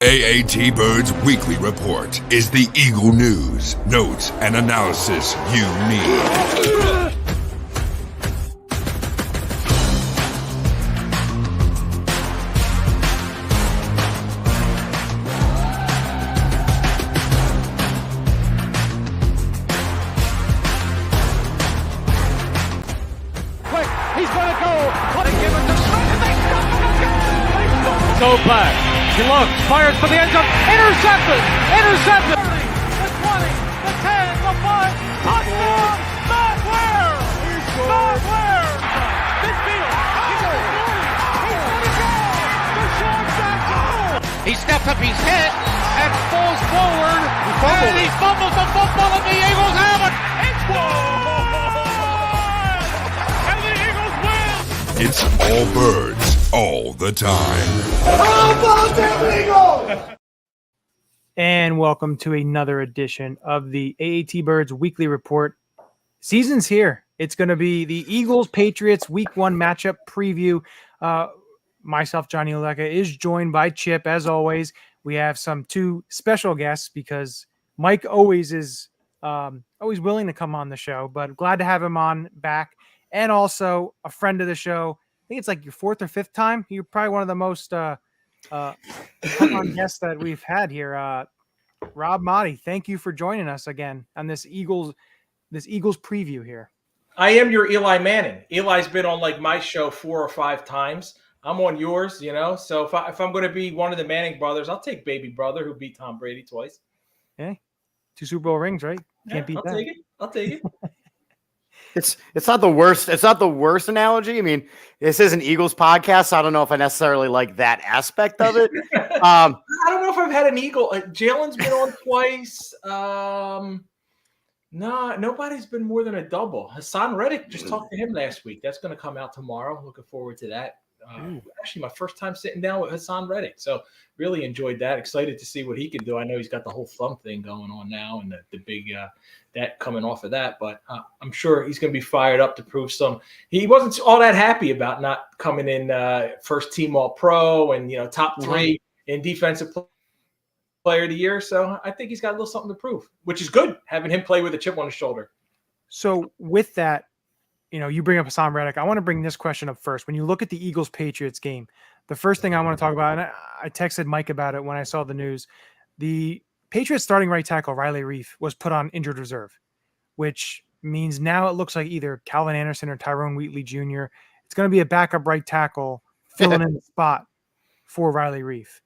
AAT Birds Weekly Report is the Eagle news, notes, and analysis you need. Go back. He looks, fires for the end zone. Intercepted. The 20, the 10, the 5. Touchdown. Matt Ware. Midfield. He's going to go. Deshaun Jackson. He steps up his head and falls forward. And he fumbles the football and the Eagles have it. It's gone. And the Eagles win. It's all birds. All the time. And welcome to another edition of the AAT Birds Weekly Report. Season's here. It's going to be the Eagles-Patriots Week 1 matchup preview. Myself, Johnny Oleka, is joined by Chip. As always, we have two special guests because Mike always is always willing to come on the show, but glad to have him on back. And also a friend of the show. I think it's like your fourth or fifth time. You're probably one of the most fun guests that we've had here. Rob Maaddi, thank you for joining us again on this Eagles preview here. I am your Eli Manning. Eli's been on like my show 4 or 5 times. I'm on yours, So if I'm going to be one of the Manning brothers, I'll take baby brother who beat Tom Brady twice. Okay, 2 Super Bowl rings, right? Can't beat that. I'll take it. It's not the worst. It's not the worst analogy. I mean, this is an Eagles podcast, so I don't know if I necessarily like that aspect of it. I don't know if I've had an Eagle. Jalen's been on twice. No, nobody's been more than a double. Hassan Reddick, just talked to him last week. That's going to come out tomorrow. Looking forward to that. Actually, my first time sitting down with Hassan Reddick. So really enjoyed that. Excited to see what he can do. I know he's got the whole thumb thing going on now and the big that coming off of that. But I'm sure he's going to be fired up to prove some. He wasn't all that happy about not coming in first team All-Pro and, top 3 in defensive player of the year. So I think he's got a little something to prove, which is good, having him play with a chip on his shoulder. So with that, you bring up Hassan Reddick. I want to bring this question up first. When you look at the Eagles-Patriots game, the first thing I want to talk about, and I texted Mike about it when I saw the news, the Patriots starting right tackle, Riley Reif, was put on injured reserve, which means now it looks like either Calvin Anderson or Tyrone Wheatley Jr. It's going to be a backup right tackle filling in the spot for Riley Reif.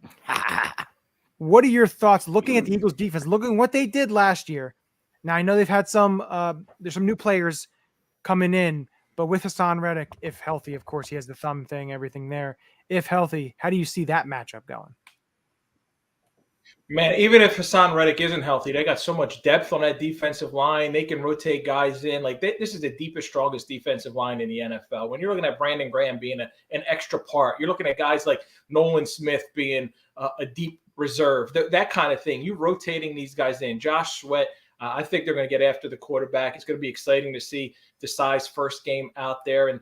What are your thoughts looking at the Eagles defense, looking at what they did last year? Now, I know they've had there's some new players coming in, but with Hassan Reddick, if healthy, of course, he has the thumb thing, everything there. If healthy, how do you see that matchup going? Man, even if Hassan Reddick isn't healthy, they got so much depth on that defensive line. They can rotate guys in. This is the deepest, strongest defensive line in the NFL. When you're looking at Brandon Graham being an extra part, you're looking at guys like Nolan Smith being a deep reserve, that kind of thing. You're rotating these guys in. Josh Sweat, I think they're going to get after the quarterback. It's going to be exciting to see Desai's first game out there and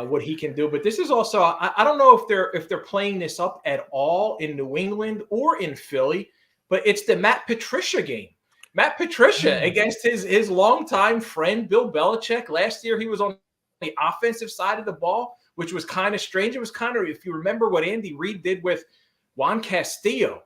what he can do. But this is also, I don't know if they're playing this up at all in New England or in Philly, but it's the Matt Patricia game. Matt Patricia against his longtime friend Bill Belichick. Last year he was on the offensive side of the ball, which was kind of strange. It was kind of, if you remember what Andy Reid did with Juan Castillo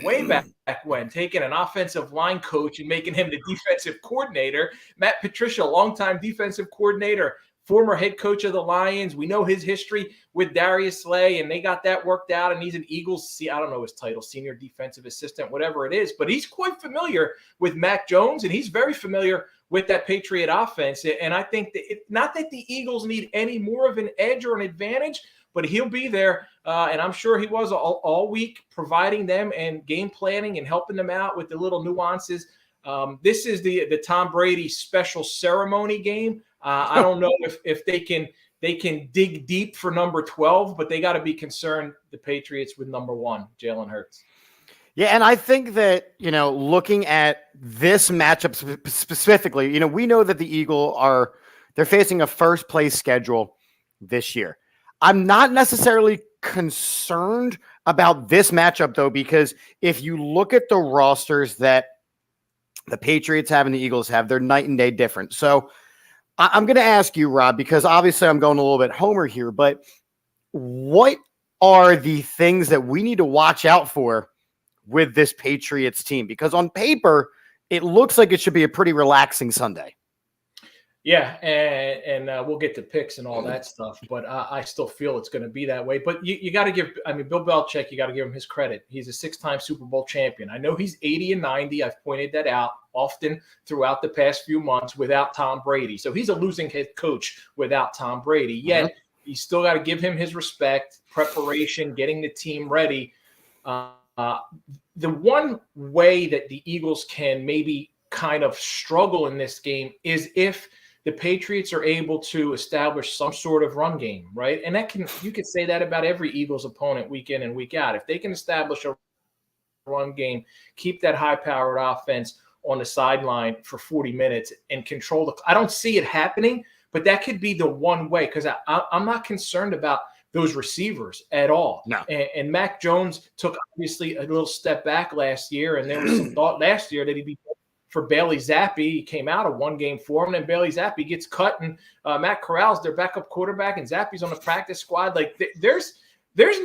way back when, taking an offensive line coach and making him the defensive coordinator. Matt Patricia, longtime defensive coordinator, former head coach of the Lions. We know his history with Darius Slay, and they got that worked out, and he's an Eagles, I don't know his title, senior defensive assistant, whatever it is, but he's quite familiar with Mac Jones, and he's very familiar with that Patriot offense. And I think that not that the Eagles need any more of an edge or an advantage, but he'll be there, and I'm sure he was all week providing them and game planning and helping them out with the little nuances. This is the Tom Brady special ceremony game. I don't know if they can dig deep for number 12, but they got to be concerned, the Patriots, with number 1, Jalen Hurts. Yeah, and I think that, looking at this matchup specifically, we know that the Eagles they're facing a first-place schedule this year. I'm not necessarily concerned about this matchup, though, because if you look at the rosters that the Patriots have and the Eagles have, they're night and day different. So I'm going to ask you, Rob, because obviously I'm going a little bit homer here, but what are the things that we need to watch out for with this Patriots team? Because on paper, it looks like it should be a pretty relaxing Sunday. Yeah, and we'll get to picks and all that stuff, but I still feel it's going to be that way. But you got to give, Bill Belichick, you got to give him his credit. He's a 6-time Super Bowl champion. I know he's 80 and 90. I've pointed that out often throughout the past few months without Tom Brady. So he's a losing head coach without Tom Brady. Yet you still got to give him his respect, preparation, getting the team ready. The one way that the Eagles can maybe kind of struggle in this game is if the Patriots are able to establish some sort of run game, right? And you could say that about every Eagles opponent week in and week out. If they can establish a run game, keep that high-powered offense on the sideline for 40 minutes and control I don't see it happening, but that could be the one way, because I'm not concerned about those receivers at all. No. And Mac Jones took obviously a little step back last year, and there was some thought last year that he'd be for Bailey Zappi. He came out of one game for him, and Bailey Zappi gets cut, and Matt Corral's their backup quarterback, and Zappi's on the practice squad. Like there's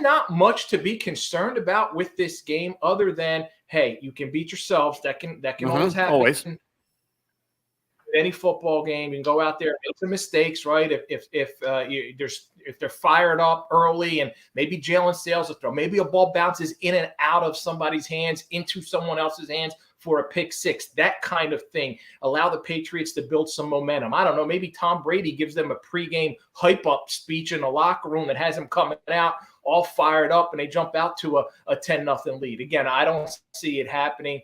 not much to be concerned about with this game other than, hey, you can beat yourselves. That can always happen. Always. Any football game, you can go out there, make some mistakes, right? If they're fired up early, and maybe Jalen Sales will throw, maybe a ball bounces in and out of somebody's hands into someone else's hands for a pick six, that kind of thing. Allow the Patriots to build some momentum. I don't know, maybe Tom Brady gives them a pregame hype-up speech in the locker room that has them coming out all fired up, and they jump out to a 10-0 lead. Again, I don't see it happening.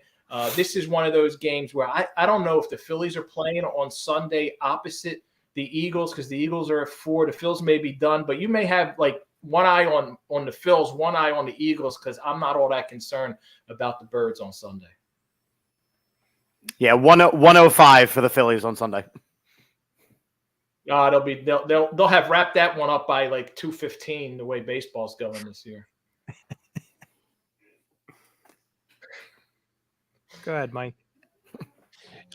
This is one of those games where I don't know if the Phillies are playing on Sunday opposite the Eagles, because the Eagles are at 4. The Phils may be done, but you may have like one eye on the Phils, one eye on the Eagles, because I'm not all that concerned about the Birds on Sunday. Yeah, 105 for the Phillies on Sunday. They'll have wrapped that one up by like 2:15 the way baseball's going this year. Go ahead, Mike.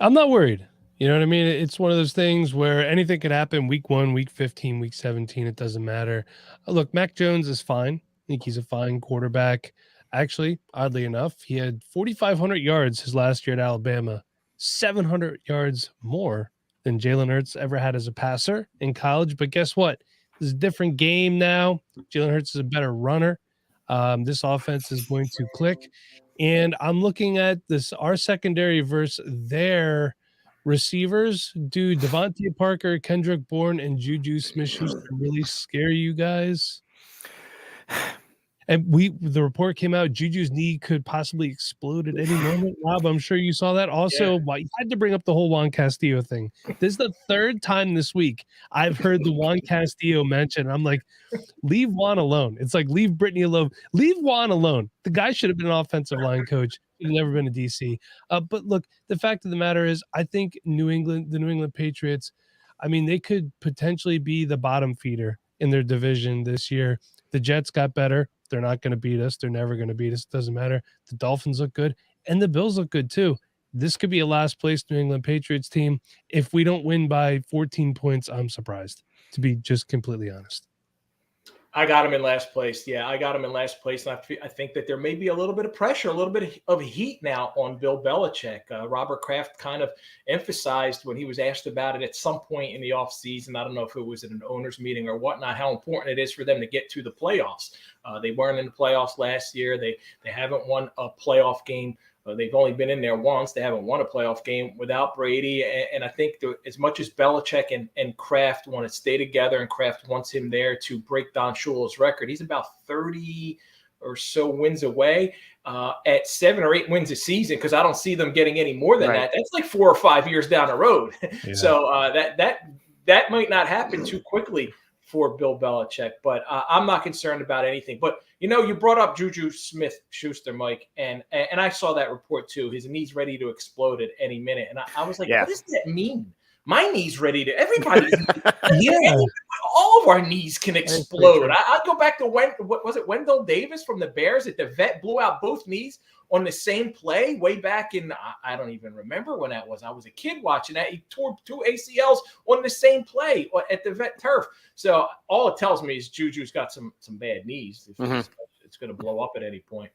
I'm not worried. You know what I mean? It's one of those things where anything could happen week 1, week 15, week 17. It doesn't matter. Look, Mac Jones is fine. I think he's a fine quarterback. Actually, oddly enough, he had 4,500 yards his last year at Alabama, 700 yards more than Jalen Hurts ever had as a passer in college. But guess what? This is a different game now. Jalen Hurts is a better runner. This offense is going to click. And I'm looking at our secondary versus their receivers. Do Devontae Parker, Kendrick Bourne, and Juju Smith-Schuster really scare you guys? And the report came out, Juju's knee could possibly explode at any moment. Rob, I'm sure you saw that. Also, you had to bring up the whole Juan Castillo thing. This is the third time this week I've heard the Juan Castillo mention. I'm like, leave Juan alone. It's like, leave Brittany alone. Leave Juan alone. The guy should have been an offensive line coach. He's never been a DC. But look, the fact of the matter is, I think the New England Patriots, they could potentially be the bottom feeder in their division this year. The Jets got better. They're not going to beat us. They're never going to beat us. It doesn't matter. The Dolphins look good, and the Bills look good too. This could be a last place New England Patriots team. If we don't win by 14 points, I'm surprised, to be just completely honest. I got him in last place. Yeah, I got him in last place. And I think that there may be a little bit of pressure, a little bit of heat now on Bill Belichick. Robert Kraft kind of emphasized when he was asked about it at some point in the offseason, I don't know if it was at an owner's meeting or whatnot, how important it is for them to get to the playoffs. They weren't in the playoffs last year. They haven't won a playoff game. They've only been in there once. They haven't won a playoff game without Brady. And I think as much as Belichick and Kraft want to stay together, and Kraft wants him there to break Don Shula's record, he's about 30 or so wins away at 7 or 8 wins a season, because I don't see them getting any more than that. That's like 4 or 5 years down the road. Yeah. So that might not happen too quickly for Bill Belichick, but I'm not concerned about anything. But, you brought up Juju Smith-Schuster, Mike, and I saw that report too. His knee's ready to explode at any minute. And I was like, What does that mean? my knee's ready to. Everybody's all of our knees can explode. I go back to what was it? Wendell Davis from the Bears that the vet blew out both knees on the same play way back in. I don't even remember when that was. I was a kid watching that. He tore 2 ACLs on the same play at the vet turf. So all it tells me is Juju's got some bad knees. It's going to blow up at any point.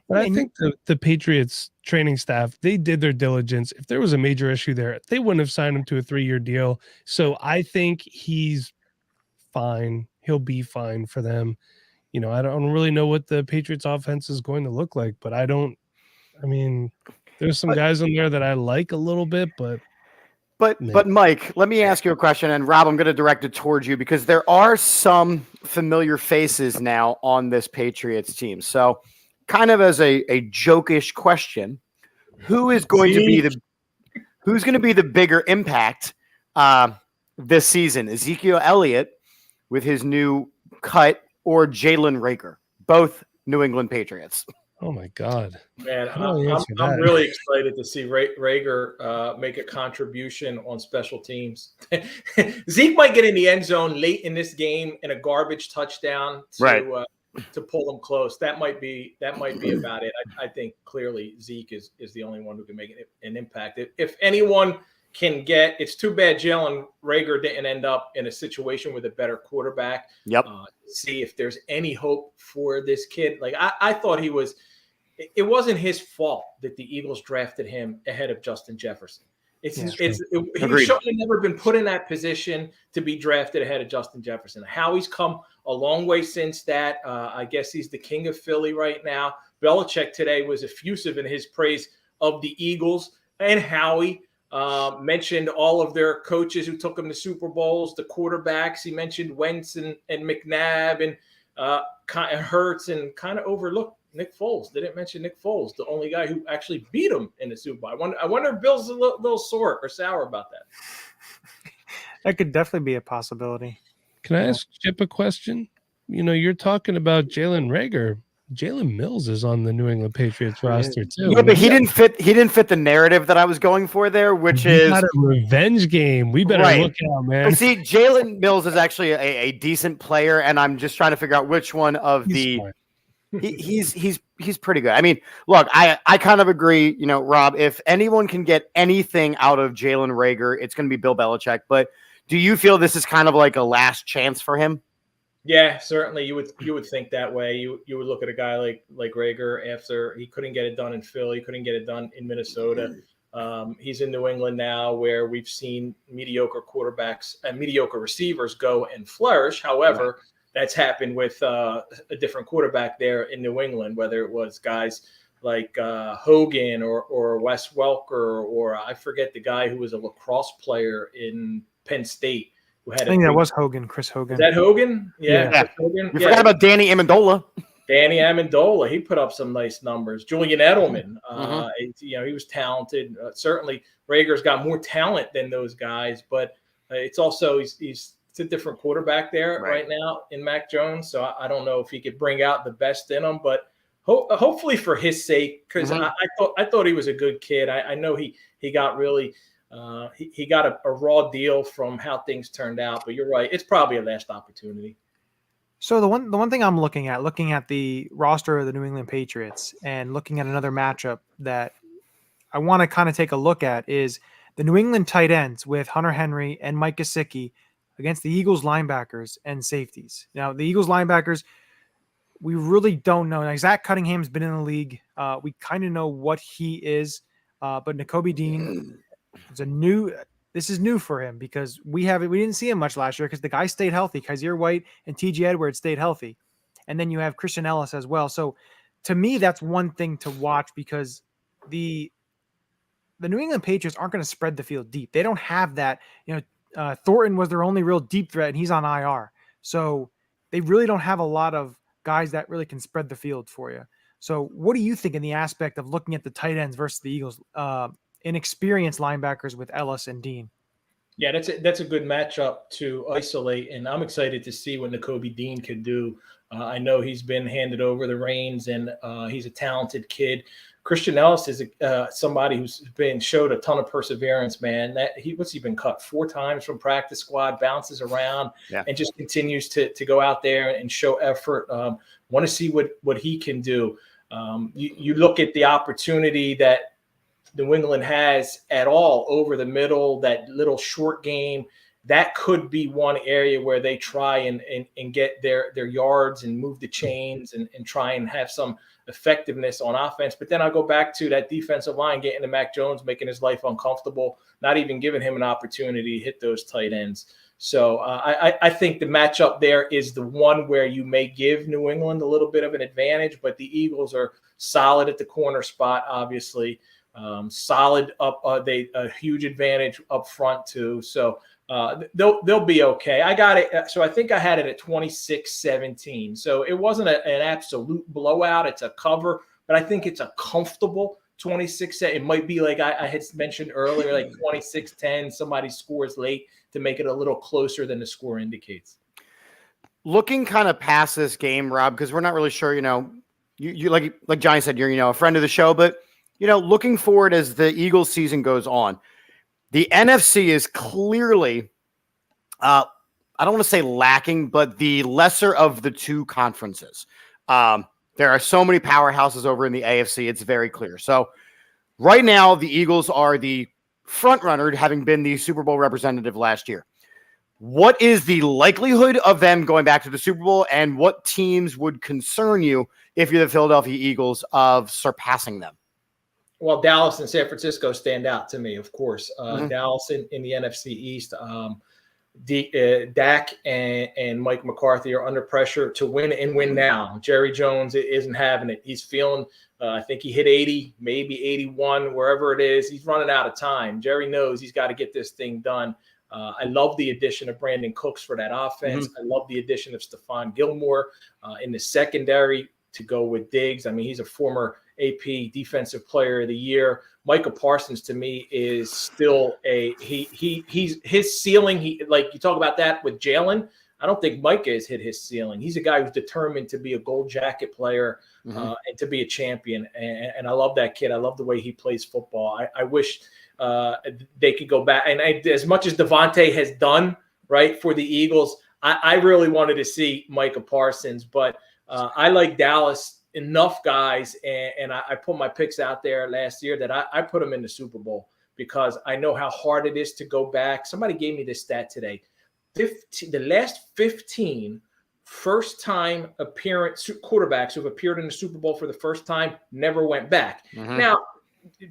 But I think the Patriots training staff, they did their diligence. If there was a major issue there, they wouldn't have signed him to a 3-year deal. So I think he's fine. He'll be fine for them. You know, I don't really know what the Patriots offense is going to look like, but there's some guys in there that I like a little bit, but Mike, let me ask you a question, and Rob, I'm going to direct it towards you because there are some familiar faces now on this Patriots team. So kind of as a jokish question, who's going to be the bigger impact this season? Ezekiel Elliott with his new cut or Jalen Reagor, both New England Patriots? Oh my God, man! I'm really excited to see Reagor make a contribution on special teams. Zeke might get in the end zone late in this game in a garbage touchdown to pull them close. That might be about it. I think clearly Zeke is the only one who can make an impact. If anyone can get, it's too bad Jalen Reagor didn't end up in a situation with a better quarterback. Yep. See if there's any hope for this kid. Like I thought it wasn't his fault that the Eagles drafted him ahead of Justin Jefferson. He should have never been put in that position to be drafted ahead of Justin Jefferson. Howie's come a long way since that. I guess he's the king of Philly right now. Belichick today was effusive in his praise of the Eagles and Howie. Mentioned all of their coaches who took them to Super Bowls, the quarterbacks. He mentioned Wentz and McNabb and Hurts, and kind of overlooked Nick Foles. Didn't mention Nick Foles, the only guy who actually beat him in the Super Bowl. I wonder if Bill's a little sore or sour about that. That could definitely be a possibility. Can I ask Chip a question? You know, you're talking about Jalen Reagor. Jalen Mills is on the New England Patriots roster too. Yeah, but he didn't fit the narrative that I was going for there, which is not a revenge game. We better look out, man. But see, Jalen Mills is actually a decent player, and I'm just trying to figure out which one of he's pretty good. I mean, look, I kind of agree, you know, Rob, if anyone can get anything out of Jalen Reagor, it's going to be Bill Belichick. But do you feel this is kind of like a last chance for him? Yeah, certainly. You would think that way. You would look at a guy like Reagor after he couldn't get it done in Philly, couldn't get it done in Minnesota. He's in New England now, where we've seen mediocre quarterbacks and mediocre receivers go and flourish. However, that's happened with a different quarterback there in New England, whether it was guys like Hogan or Wes Welker, or I forget the guy who was a lacrosse player in Penn State. I think that was Hogan, Chris Hogan. Is that Hogan? Yeah. Hogan. You forgot about Danny Amendola. Danny Amendola, he put up some nice numbers. Julian Edelman, he was talented. Certainly, Reagor's got more talent than those guys, but it's also it's a different quarterback there right now in Mac Jones. So I don't know if he could bring out the best in him, but hopefully for his sake, because I thought he was a good kid. I know he got really. He got a raw deal from how things turned out, but you're right. It's probably a last opportunity. So the one thing I'm looking at the roster of the New England Patriots and looking at another matchup that I want to kind of take a look at is the New England tight ends with Hunter Henry and Mike Gesicki against the Eagles linebackers and safeties. Now, the Eagles linebackers, we really don't know. Now, Zach Cunningham's been in the league. We kind of know what he is, but Nakobe Dean this is new for him because we didn't see him much last year because the guy stayed healthy. Kaiser White and T.J. Edwards stayed healthy. And then you have Christian Ellis as well. So to me, that's one thing to watch because the New England Patriots aren't going to spread the field deep. They don't have that. Thornton was their only real deep threat and he's on IR. So they really don't have a lot of guys that really can spread the field for you. So what do you think in the aspect of looking at the tight ends versus the Eagles, inexperienced linebackers with Ellis and Dean? Yeah, that's a good matchup to isolate, and I'm excited to see what Nakobe Dean could do. I know he's been handed over the reins, and he's a talented kid. Christian Ellis is somebody who's showed a ton of perseverance, man. What's he been cut 4 times from practice squad, bounces around, and just continues to go out there and show effort. Want to see what he can do. You look at the opportunity that New England has at all over the middle, that little short game. That could be one area where they try and get their yards and move the chains and try and have some effectiveness on offense. But then I'll go back to that defensive line, getting to Mac Jones, making his life uncomfortable, not even giving him an opportunity to hit those tight ends. So I think the matchup there is the one where you may give New England a little bit of an advantage, but the Eagles are solid at the corner spot, obviously. Solid up, a huge advantage up front too. So they'll be okay. I got it. So I think I had it at 26-17. So it wasn't an absolute blowout. It's a cover, but I think it's a comfortable 26. It might be like I had mentioned earlier, like 26-10. Somebody scores late to make it a little closer than the score indicates. Looking kind of past this game, Rob, because we're not really sure, you like Johnny said, you're, a friend of the show, but looking forward as the Eagles season goes on, the NFC is clearly, I don't want to say lacking, but the lesser of the two conferences. There are so many powerhouses over in the AFC. It's very clear. So right now, the Eagles are the front runner, having been the Super Bowl representative last year. What is the likelihood of them going back to the Super Bowl, and what teams would concern you if you're the Philadelphia Eagles of surpassing them? Well, Dallas and San Francisco stand out to me, of course. Dallas in the NFC East. Dak and Mike McCarthy are under pressure to win and win now. Jerry Jones isn't having it. He's feeling, I think he hit 80, maybe 81, wherever it is. He's running out of time. Jerry knows he's got to get this thing done. I love the addition of Brandon Cooks for that offense. I love the addition of Stephon Gilmore in the secondary to go with Diggs. I mean, he's a former AP Defensive Player of the Year. Micah Parsons to me is still he's his ceiling. Like you talk about that with Jalen. I don't think Micah has hit his ceiling. He's a guy who's determined to be a gold jacket player and to be a champion. And I love that kid. I love the way he plays football. I wish they could go back. And as much as Devontae has done right for the Eagles, I really wanted to see Micah Parsons, but I like Dallas enough, guys, and I put my picks out there last year that I put them in the Super Bowl because I know how hard it is to go back. Somebody gave me this stat today. The last 15 first-time appearance quarterbacks who have appeared in the Super Bowl for the first time never went back. Now,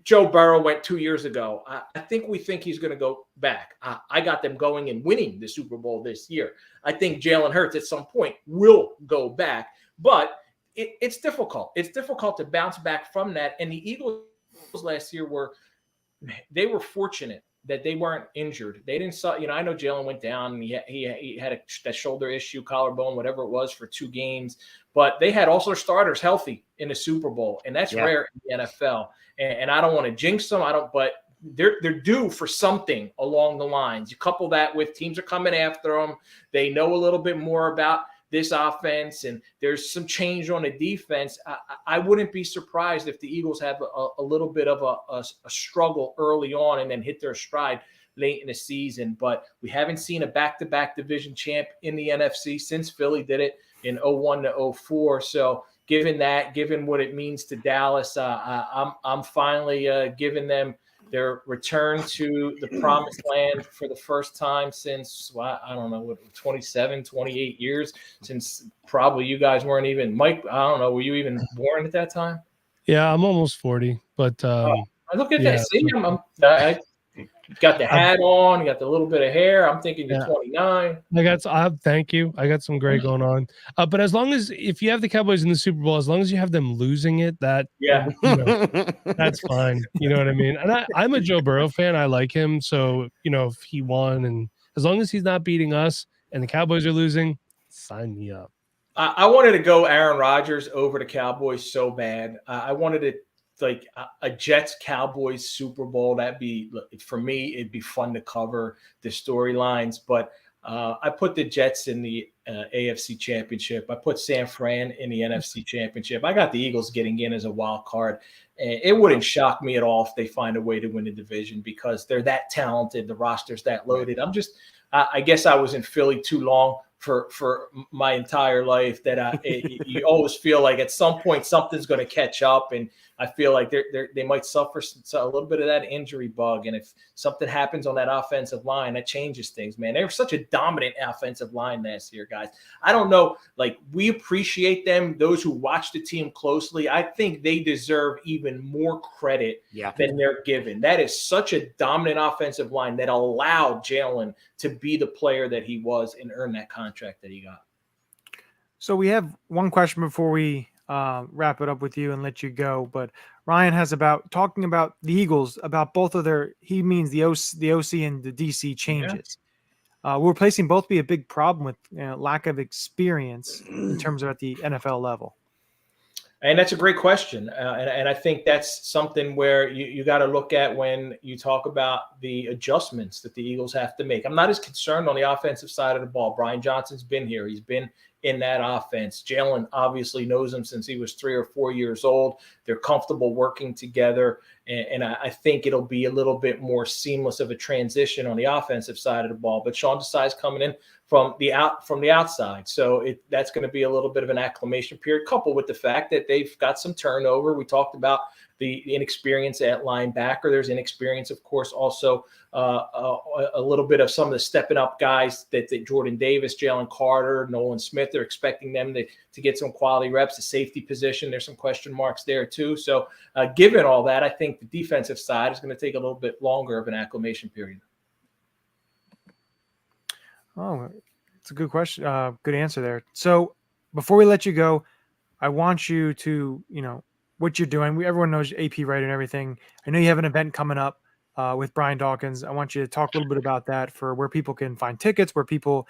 Joe Burrow went 2 years ago. I think he's going to go back. I got them going and winning the Super Bowl this year. I think Jalen Hurts at some point will go back, but it's difficult. It's difficult to bounce back from that. And the Eagles last year were fortunate that they weren't injured. They didn't saw, I know Jalen went down and he had that shoulder issue, collarbone, whatever it was, for 2 games, but they had also starters healthy in the Super Bowl, and that's rare in the NFL. And I don't want to jinx them. But they're due for something along the lines. You couple that with teams are coming after them. They know a little bit more about this offense, and there's some change on the defense. I wouldn't be surprised if the Eagles have a little bit of a struggle early on and then hit their stride late in the season. But we haven't seen a back-to-back division champ in the NFC since Philly did it in 01 to 04. So given what it means to Dallas, I'm finally giving them their return to the promised land for the first time since, I don't know, 27, 28 years, since probably you guys weren't even, Mike, I don't know, were you even born at that time? Yeah, I'm almost 40, but I look at that. See, I got the hat on, you got the little bit of hair. I'm thinking you're 29. Thank you. I got some gray going on. But as long as, if you have the Cowboys in the Super Bowl, as long as you have them losing it, that's fine. You know what I mean? And I'm a Joe Burrow fan. I like him. So, if he won, and as long as he's not beating us and the Cowboys are losing, sign me up. I wanted to go Aaron Rodgers over the Cowboys so bad. I wanted to like a Jets Cowboys Super Bowl. That'd be, for me, it'd be fun to cover the storylines. But I put the Jets in the AFC Championship. I put San Fran in the NFC Championship. I got the Eagles getting in as a wild card. And it wouldn't shock me at all if they find a way to win the division because they're that talented. The roster's that loaded. I guess I was in Philly too long for my entire life that you always feel like at some point something's going to catch up, and I feel like they might suffer a little bit of that injury bug. And if something happens on that offensive line, that changes things, man. They were such a dominant offensive line last year, guys. I don't know, like, we appreciate them, those who watch the team closely. I think they deserve even more credit than they're given. That is such a dominant offensive line that allowed Jalen to be the player that he was and earn that contract that he got. So we have one question before we wrap it up with you and let you go. But Ryan has talking about the Eagles, about both of he means the OC and the DC changes. Will replacing both be a big problem with lack of experience in terms of at the NFL level? And that's a great question. And I think that's something where you got to look at when you talk about the adjustments that the Eagles have to make. I'm not as concerned on the offensive side of the ball. Brian Johnson's been here. He's been in that offense. Jalen obviously knows him since he was 3 or 4 years old. They're comfortable working together. And I think it'll be a little bit more seamless of a transition on the offensive side of the ball. But Sean Desai's coming in from the outside. So that's going to be a little bit of an acclimation period, coupled with the fact that they've got some turnover. We talked about the inexperience at linebacker. There's inexperience, of course, also a little bit of some of the stepping up guys that Jordan Davis, Jalen Carter, Nolan Smith, they're expecting them to get some quality reps. The safety position, there's some question marks there too. So given all that, I think the defensive side is going to take a little bit longer of an acclimation period. Oh, it's a good question. Good answer there. So before we let you go, I want you to, what you're doing. Everyone knows AP writer and everything. I know you have an event coming up with Brian Dawkins. I want you to talk a little bit about that, for where people can find tickets, where people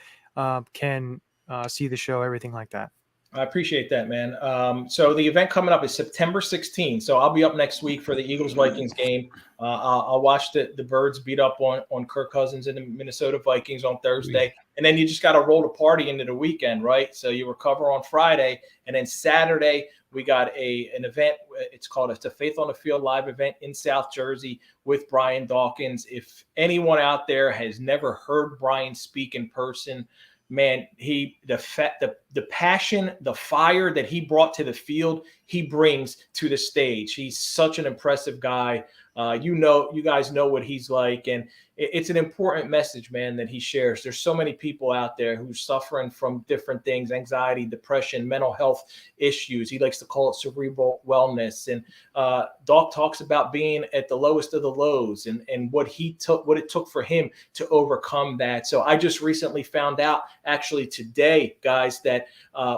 can see the show, everything like that. I appreciate that, man. So the event coming up is September 16th. So I'll be up next week for the Eagles-Vikings game. I'll watch the Birds beat up on Kirk Cousins and the Minnesota Vikings on Thursday. And then you just got to roll the party into the weekend, right? So you recover on Friday. And then Saturday, we got an event. It's a Faith on the Field live event in South Jersey with Brian Dawkins. If anyone out there has never heard Brian speak in person, man, the passion, the fire that he brought to the field, he brings to the stage. He's such an impressive guy. You guys know what he's like, and it's an important message, man, that he shares. There's so many people out there who's suffering from different things: anxiety, depression, mental health issues. He likes to call it cerebral wellness. And Doc talks about being at the lowest of the lows and what it took for him to overcome that. So I just recently found out, actually today, guys, that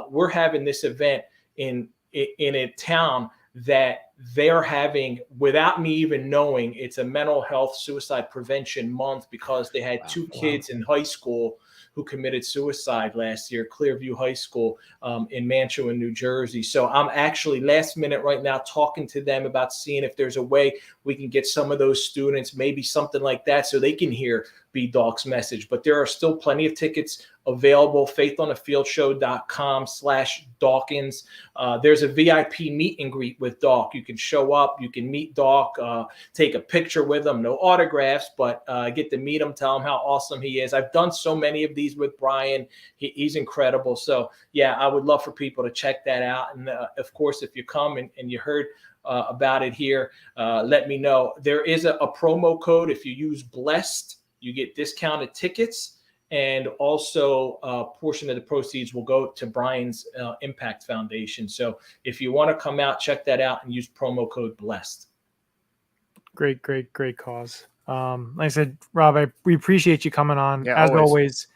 we're having this event in a town that they're having, without me even knowing, it's a mental health suicide prevention month, because they had two kids in high school who committed suicide last year, Clearview High School in Mantua, New Jersey. So I'm actually last minute right now talking to them about seeing if there's a way we can get some of those students, maybe something like that, so they can hear B Doc's message. But there are still plenty of tickets available. faithonthefieldshow.com/Dawkins. There's a VIP meet and greet with Doc. You can show up, you can meet Doc, take a picture with him, no autographs, but get to meet him, tell him how awesome he is. I've done so many of these with Brian. He's incredible. So yeah, I would love for people to check that out. And of course, if you come and you heard about it here, let me know. There is a promo code. If you use BLESSED, you get discounted tickets, and also a portion of the proceeds will go to Brian's Impact Foundation. So if you want to come out, check that out and use promo code BLESSED. Great cause. Like I said, Rob, we appreciate you coming on. Yeah, as always.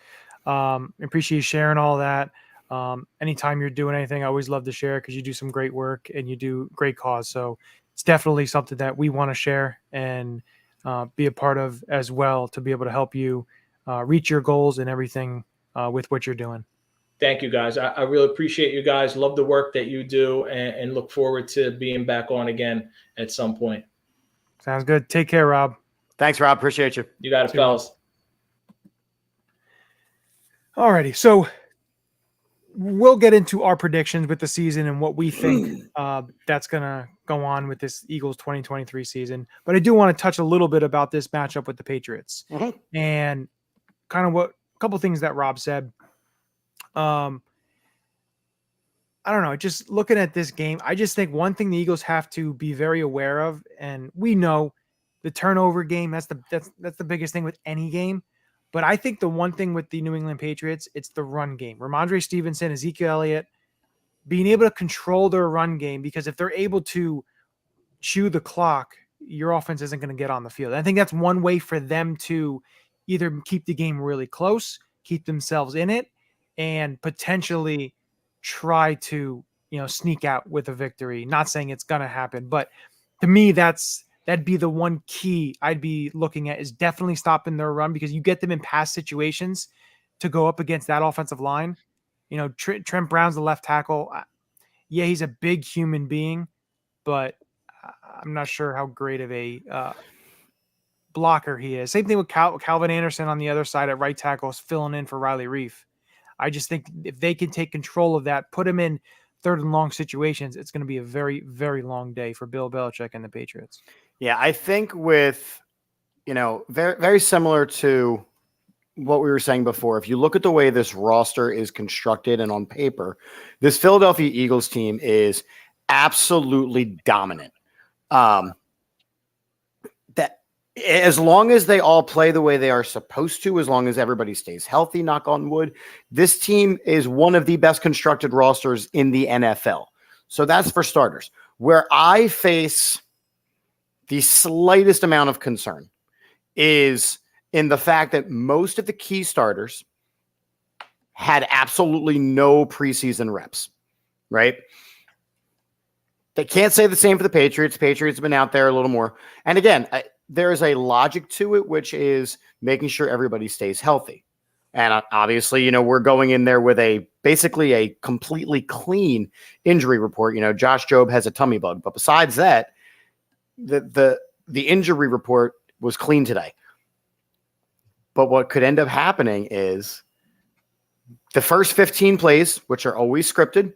Appreciate you sharing all that. Anytime you're doing anything, I always love to share, because you do some great work and you do great cause. So it's definitely something that we want to share and be a part of as well, to be able to help you reach your goals and everything with what you're doing. Thank you, guys. I really appreciate you guys. Love the work that you do, and look forward to being back on again at some point. Sounds good. Take care, Rob. Thanks, Rob. Appreciate you. You got it, fellas. Alrighty, so we'll get into our predictions with the season and what we think that's going to go on with this Eagles 2023 season. But I do want to touch a little bit about this matchup with the Patriots and kind of a couple things that Rob said. I don't know, just looking at this game, I just think one thing the Eagles have to be very aware of, and we know the turnover game, that's the biggest thing with any game. But I think the one thing with the New England Patriots, it's the run game. Ramondre Stevenson, Ezekiel Elliott, being able to control their run game, because if they're able to chew the clock, your offense isn't going to get on the field. I think that's one way for them to either keep the game really close, keep themselves in it, and potentially try to, sneak out with a victory. Not saying it's going to happen, but to me, that'd be the one key I'd be looking at, is definitely stopping their run, because you get them in pass situations to go up against that offensive line. Trent Brown's the left tackle. Yeah, he's a big human being, but I'm not sure how great of a blocker he is. Same thing with Calvin Anderson on the other side at right tackle, is filling in for Riley Reif. I just think if they can take control of that, put him in third and long situations, it's going to be a very, very long day for Bill Belichick and the Patriots. Yeah, I think with, very, very similar to what we were saying before, if you look at the way this roster is constructed and on paper, this Philadelphia Eagles team is absolutely dominant. That as long as they all play the way they are supposed to, as long as everybody stays healthy, knock on wood, this team is one of the best constructed rosters in the NFL. So that's for starters. Where I face the slightest amount of concern is in the fact that most of the key starters had absolutely no preseason reps, right? They can't say the same for the Patriots. Patriots have been out there a little more. And again, there is a logic to it, which is making sure everybody stays healthy. And obviously, we're going in there with basically a completely clean injury report. Josh Jobe has a tummy bug, but besides that, the injury report was clean today. But what could end up happening is the first 15 plays, which are always scripted,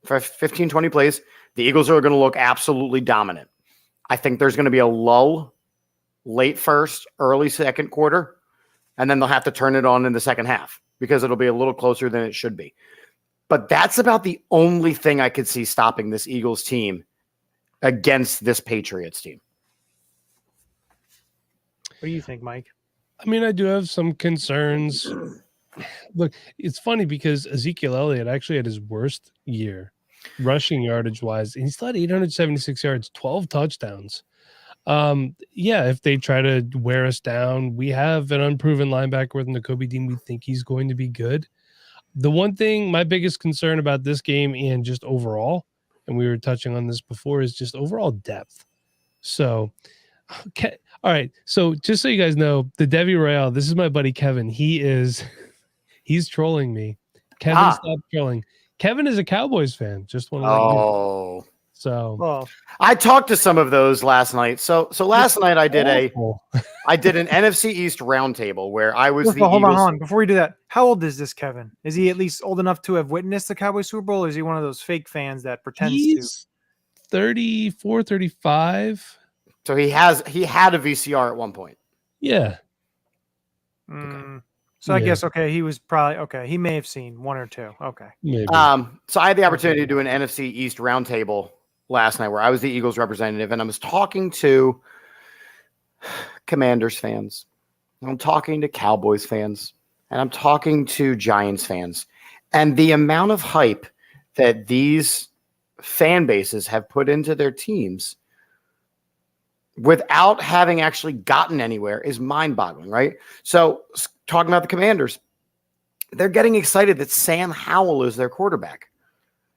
for 15, 20 plays, the Eagles are going to look absolutely dominant. I think there's going to be a lull late first, early second quarter, and then they'll have to turn it on in the second half because it'll be a little closer than it should be. But that's about the only thing I could see stopping this Eagles team against this Patriots team. What do you think, Mike? I mean, I do have some concerns. Look, it's funny because Ezekiel Elliott actually had his worst year rushing yardage wise. And he still had 876 yards, 12 touchdowns. If they try to wear us down, we have an unproven linebacker with Nakobe Dean. We think he's going to be good. The one thing, my biggest concern about this game and just overall, and we were touching on this before, is just overall depth. So, okay, all right. So just so you guys know, the Devi Royale, this is my buddy Kevin. He's trolling me. Kevin, stop trolling. Kevin is a Cowboys fan. Just want to let you know. So I talked to some of those last night. So last night I did an NFC East roundtable where I was Hold on. Before we do that, how old is this Kevin? Is he at least old enough to have witnessed the Cowboys Super Bowl, or is he one of those fake fans that pretends He's 34, 35. So he had a VCR at one point. Yeah. So I guess, he was probably, he may have seen one or two. Okay. Maybe. So I had the opportunity to do an NFC East roundtable last night where I was the Eagles representative, and I was talking to Commanders fans, and I'm talking to Cowboys fans, and I'm talking to Giants fans. And the amount of hype that these fan bases have put into their teams without having actually gotten anywhere is mind-boggling, right? So talking about the Commanders, they're getting excited that Sam Howell is their quarterback.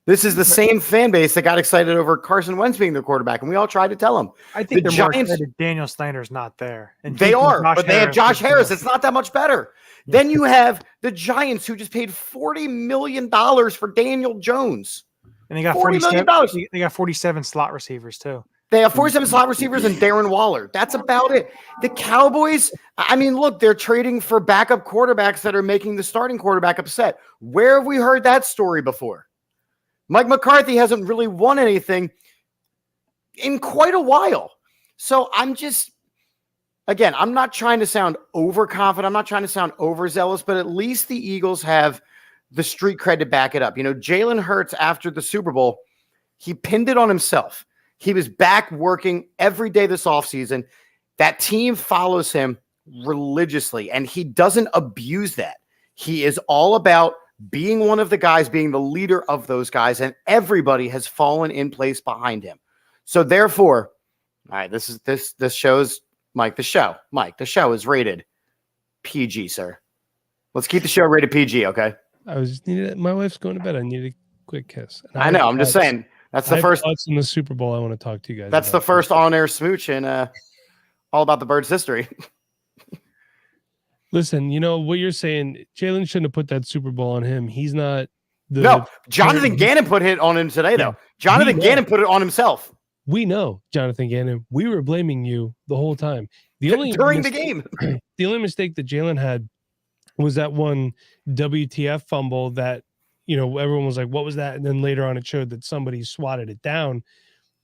This is the same fan base that got excited over Carson Wentz being their quarterback, and we all tried to tell them. I think the Giants, Daniel Snyder's not there. And they are, but they have Josh Harris. It's not that much better. Then you have the Giants, who just paid $40 million for Daniel Jones. And they got $40 million. They got 47 slot receivers too. They have 47 slot receivers and Darren Waller. That's about it. The Cowboys, I mean, look, they're trading for backup quarterbacks that are making the starting quarterback upset. Where have we heard that story before? Mike McCarthy hasn't really won anything in quite a while. So I'm not trying to sound overconfident. I'm not trying to sound overzealous, but at least the Eagles have the street cred to back it up. You know, Jalen Hurts, after the Super Bowl, he pinned it on himself. He was back working every day this offseason. That team follows him religiously, and he doesn't abuse that. He is all about being one of the guys, being the leader of those guys, and everybody has fallen in place behind him. So therefore, all right, this shows Mike, the show is rated PG, sir. Let's keep the show rated PG, okay? My wife's going to bed. I need a quick kiss. I know. I'm just saying. That's the first. Thoughts in the Super Bowl. I want to talk to you guys. That's the first on-air smooch in all about the Birds' history. Listen, you know what you're saying. Jalen shouldn't have put that Super Bowl on him. He's not. Jonathan Gannon put it on him today, though. Jonathan Gannon put it on himself. We know, Jonathan Gannon. We were blaming you the whole time. During the game. The only mistake that Jalen had was that one WTF fumble that, you know, everyone was like, what was that? And then later on it showed that somebody swatted it down.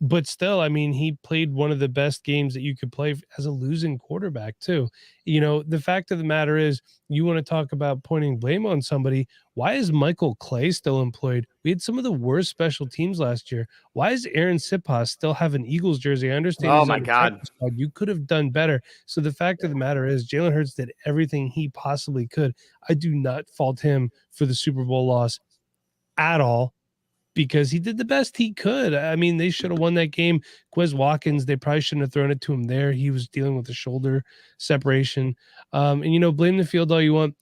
But still, I mean, he played one of the best games that you could play as a losing quarterback too. You know, the fact of the matter is, you want to talk about pointing blame on somebody. Why is Michael Clay still employed? We had some of the worst special teams last year. Why is Aaron Sipas still have an Eagles jersey? I understand. Oh my God. You could have done better. So the fact of the matter is, Jalen Hurts did everything he possibly could. I do not fault him for the Super Bowl loss at all, because he did the best he could. I mean, they should have won that game. Quez Watkins, they probably shouldn't have thrown it to him there. He was dealing with the shoulder separation. And, you know, blame the field all you want.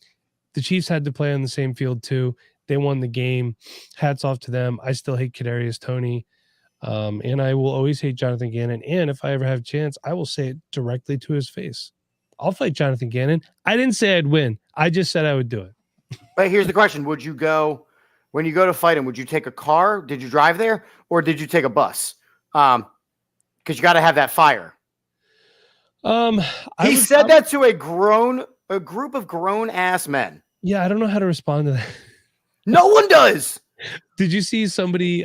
The Chiefs had to play on the same field too. They won the game. Hats off to them. I still hate Kadarius Toney. And I will always hate Jonathan Gannon. And if I ever have a chance, I will say it directly to his face. I'll fight Jonathan Gannon. I didn't say I'd win. I just said I would do it. But here's the question. Would you go... When you go to fight him, would you take a car? Did you drive there, or did you take a bus? Because you got to have that fire. He said that to a group of grown ass men. Yeah, I don't know how to respond to that. No one does. Did you see somebody?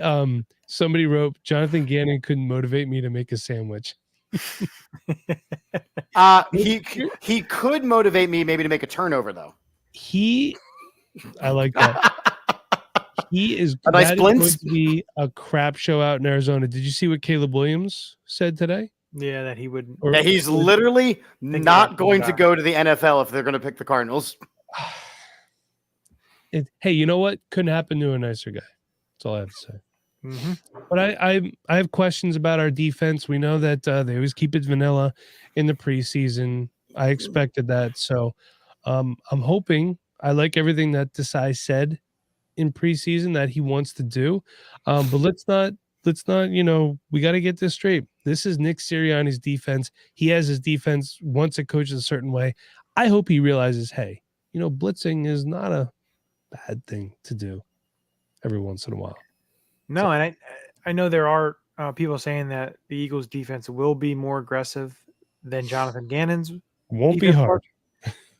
Somebody wrote, Jonathan Gannon couldn't motivate me to make a sandwich. He could motivate me maybe to make a turnover though. I like that. He is going to be a crap show out in Arizona. Did you see what Caleb Williams said today? Yeah, that he would. That he's literally not going to go to the NFL if they're going to pick the Cardinals. Hey, you know what? Couldn't happen to a nicer guy. That's all I have to say. Mm-hmm. But I have questions about our defense. We know that they always keep it vanilla in the preseason. I expected that. So I'm hoping. I like everything that Desai said in preseason that he wants to do. But let's not, you know, we got to get this straight. This is Nick Sirianni's defense. He has his defense once it coaches a certain way. I hope he realizes, hey, you know, blitzing is not a bad thing to do every once in a while. No, and I know there are people saying that the Eagles defense will be more aggressive than Jonathan Gannon's. Won't be hard.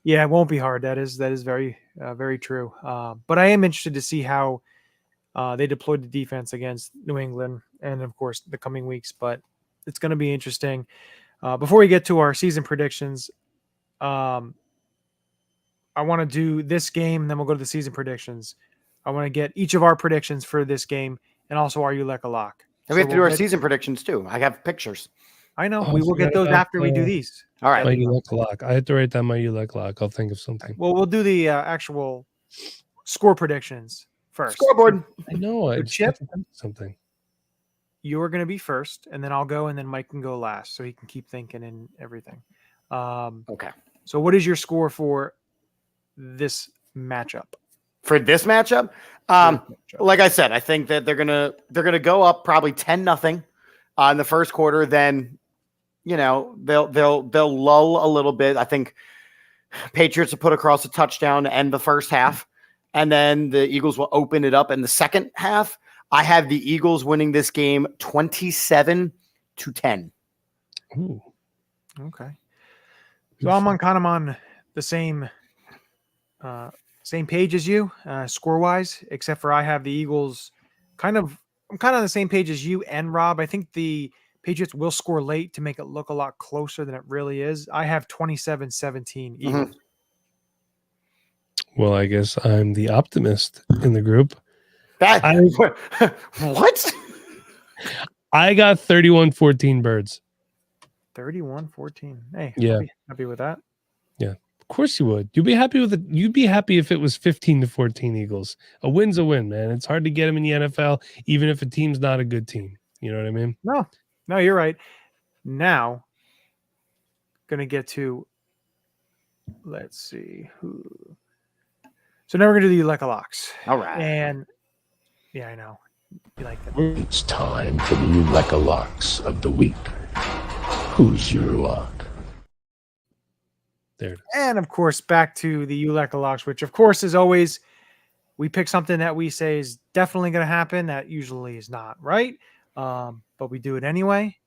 Yeah, it won't be hard. That is very, very true. But I am interested to see how they deployed the defense against New England and, of course, the coming weeks. But it's going to be interesting. Before we get to our season predictions, I want to do this game, and then we'll go to the season predictions. I want to get each of our predictions for this game and also are you like a lock. And we have to do our season predictions, too. I have pictures. I know. We will get those after we do these. All right. My you like a lock. I had to write down my you like lock. I'll think of something. Well, we'll do the actual score predictions first. Scoreboard. I know. I just have to think of something. You're going to be first, and then I'll go, and then Mike can go last, so he can keep thinking and everything. Okay. So, what is your score for this matchup? For this matchup, like I said, I think that they're gonna go up probably 10-0 in the first quarter. Then, you know, they'll lull a little bit. I think Patriots will put across a touchdown to end the first half, and then the Eagles will open it up in the second half. I have the Eagles winning this game 27-10. Ooh. Okay. So I'm on the same page as you, score wise, except for I have the Eagles I'm kind of on the same page as you and Rob. I think the Patriots will score late to make it look a lot closer than it really is. I have 27-17 Eagles. Well, I guess I'm the optimist in the group. What? I got 31-14 Birds. 31-14. Hey, Yeah. I'll be happy with that. Yeah, of course you would. You'd be happy with it. You'd be happy if it was 15-14 Eagles. A win's a win, man. It's hard to get them in the NFL, even if a team's not a good team. You know what I mean? No, you're right. Now, gonna get to. Let's see who. So now we're gonna do the Eureka locks. All right. And yeah, I know. You like that. It's time for the Eureka locks of the week. Who's your lock? There it is. And of course, back to the Eureka locks, which of course is always we pick something that we say is definitely going to happen. That usually is not, right? But we do it anyway.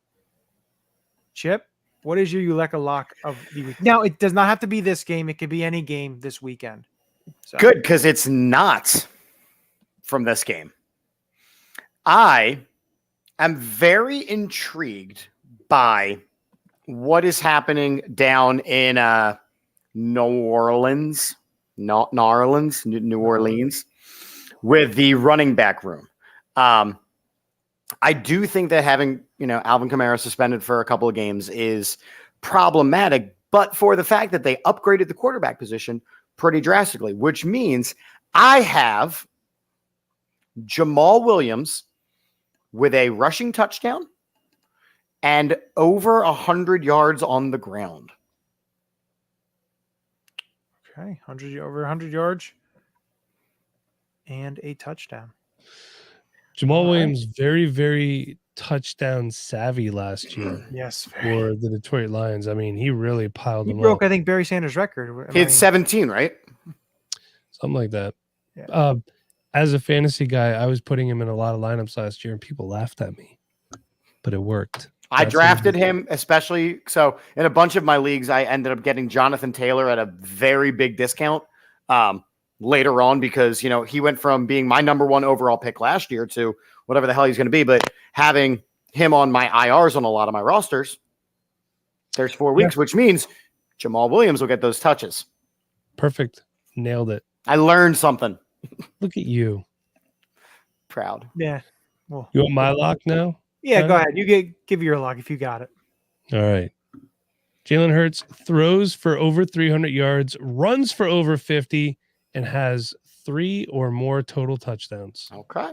Chip, what is your Eureka lock of the week? Now, it does not have to be this game. It could be any game this weekend. So. Good, because it's not from this game. I am very intrigued by what is happening down in New Orleans with the running back room. I do think that having, Alvin Kamara suspended for a couple of games is problematic, but for the fact that they upgraded the quarterback position pretty drastically, which means I have Jamal Williams with a rushing touchdown and over 100 yards on the ground. Okay, over 100 yards and a touchdown. Jamal Williams, very, very touchdown savvy last year. Yes, for the Detroit Lions. I mean, he really piled he them broke, up. I think, Barry Sanders' record. He had 17, right? Something like that. Yeah. As a fantasy guy, I was putting him in a lot of lineups last year, and people laughed at me, but it worked. I drafted him, especially so in a bunch of my leagues. I ended up getting Jonathan Taylor at a very big discount later on because he went from being my number one overall pick last year to whatever the hell he's going to be. But having him on my IRs on a lot of my rosters, there's 4 weeks, which means Jamal Williams will get those touches. Perfect, nailed it. I learned something. Look at you, proud. Yeah. Well, you want my lock now? Yeah, go ahead. You give your lock if you got it. All right. Jalen Hurts throws for over 300 yards, runs for over 50, and has 3 or more total touchdowns. Okay.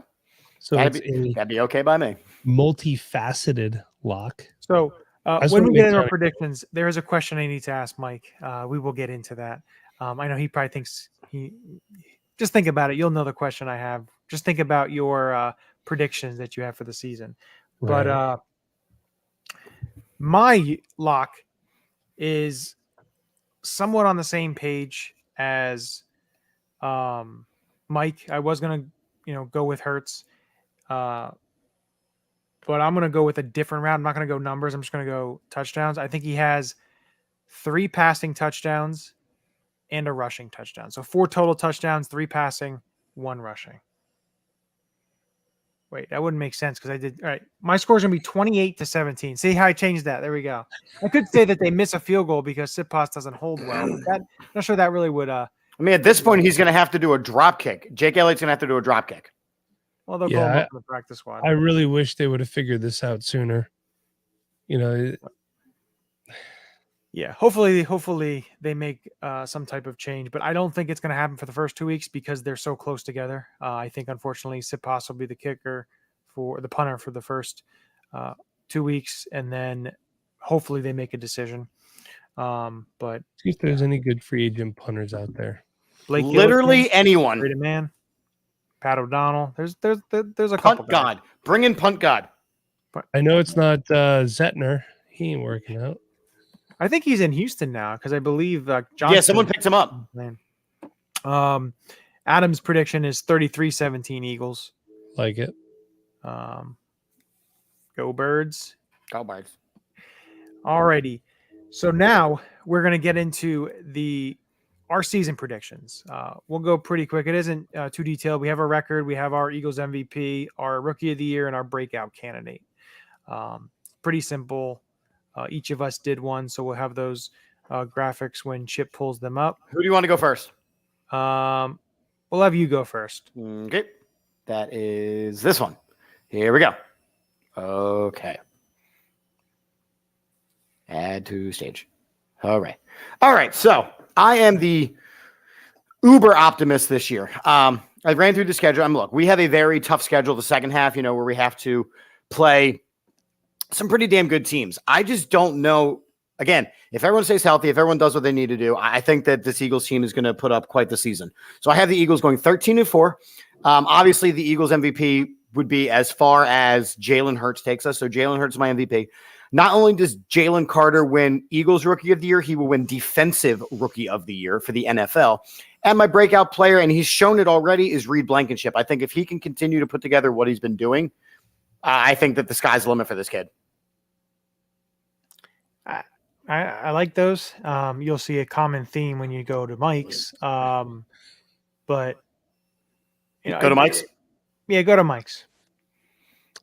So that'd be okay by me. Multifaceted lock. So when we get into our predictions, there is a question I need to ask Mike. We will get into that. I know he probably thinks just think about it. You'll know the question I have. Just think about your predictions that you have for the season. Right. But my lock is somewhat on the same page as Mike. I was gonna, go with Hurts, but I'm gonna go with a different route. I'm not gonna go numbers. I'm just gonna go touchdowns. I think he has 3 passing touchdowns and a rushing touchdown. So 4 total touchdowns, 3 passing, 1 rushing. Wait, that wouldn't make sense because I did. All right. My score is going to be 28-17. See how I changed that? There we go. I could say that they miss a field goal because Sipas doesn't hold well. I'm not sure that really would. I mean, at this point, he's going to have to do a drop kick. Jake Elliott's going to have to do a drop kick. Well, they'll go up in the practice squad. I really wish they would have figured this out sooner. Yeah, hopefully they make some type of change, but I don't think it's going to happen for the first 2 weeks because they're so close together. I think, unfortunately, Sipas will be the kicker for the punter for the first 2 weeks, and then hopefully they make a decision. But see if there's any good free agent punters out there. Blake literally Gillikin, anyone. Great man, Pat O'Donnell. There's a Punt couple. God, bring in Punt God. I know it's not Zetner. He ain't working out. I think he's in Houston now because I believe Johnston. Yeah, someone picked him up. Man. Adam's prediction is 33-17 Eagles. Like it. Go Birds. Go Birds. Alrighty. So now we're going to get into our season predictions. We'll go pretty quick. It isn't too detailed. We have a record. We have our Eagles MVP, our Rookie of the Year, and our breakout candidate. Pretty simple. Each of us did one, so we'll have those graphics when Chip pulls them up. Who do you want to go first? We'll have you go first. Okay. That is this one. Here we go. Okay. Add to stage. All right. So I am the uber optimist this year. I ran through the schedule. Look, we have a very tough schedule the second half, where we have to play some pretty damn good teams. I just don't know. Again, if everyone stays healthy, if everyone does what they need to do, I think that this Eagles team is going to put up quite the season. So I have the Eagles going 13-4. Obviously, the Eagles MVP would be as far as Jalen Hurts takes us. So Jalen Hurts is my MVP. Not only does Jalen Carter win Eagles Rookie of the Year, he will win Defensive Rookie of the Year for the NFL. And my breakout player, and he's shown it already, is Reed Blankenship. I think if he can continue to put together what he's been doing, I think that the sky's the limit for this kid. I like those. You'll see a common theme when you go to Mike's. But go to Mike's? Yeah, go to Mike's.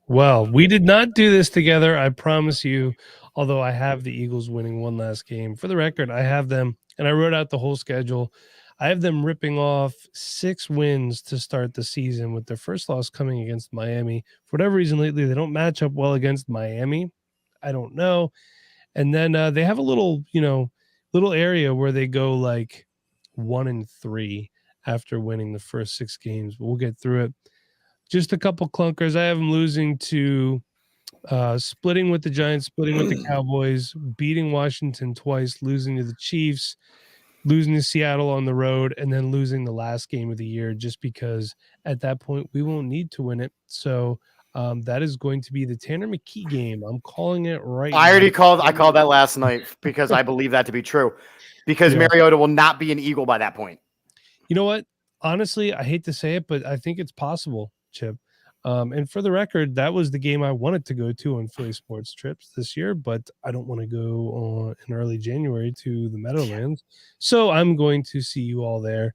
Well, we did not do this together, I promise you, although I have the Eagles winning one last game. For the record, I have them, and I wrote out the whole schedule. I have them ripping off 6 wins to start the season, with their first loss coming against Miami. For whatever reason lately, they don't match up well against Miami. I don't know. And then they have a little area where they go like 1-3 after winning the first 6 games. But we'll get through it. Just a couple clunkers. I have them losing to splitting with the Giants, splitting with the Cowboys, beating Washington twice, losing to the Chiefs, losing to Seattle on the road, and then losing the last game of the year just because at that point we won't need to win it. So that is going to be the Tanner McKee game. I'm calling it right now. I called that last night because I believe that to be true. Because Mariota will not be an Eagle by that point. You know what? Honestly, I hate to say it, but I think it's possible, Chip. And for the record, that was the game I wanted to go to on Philly Sports Trips this year, but I don't want to go in early January to the Meadowlands. So I'm going to see you all there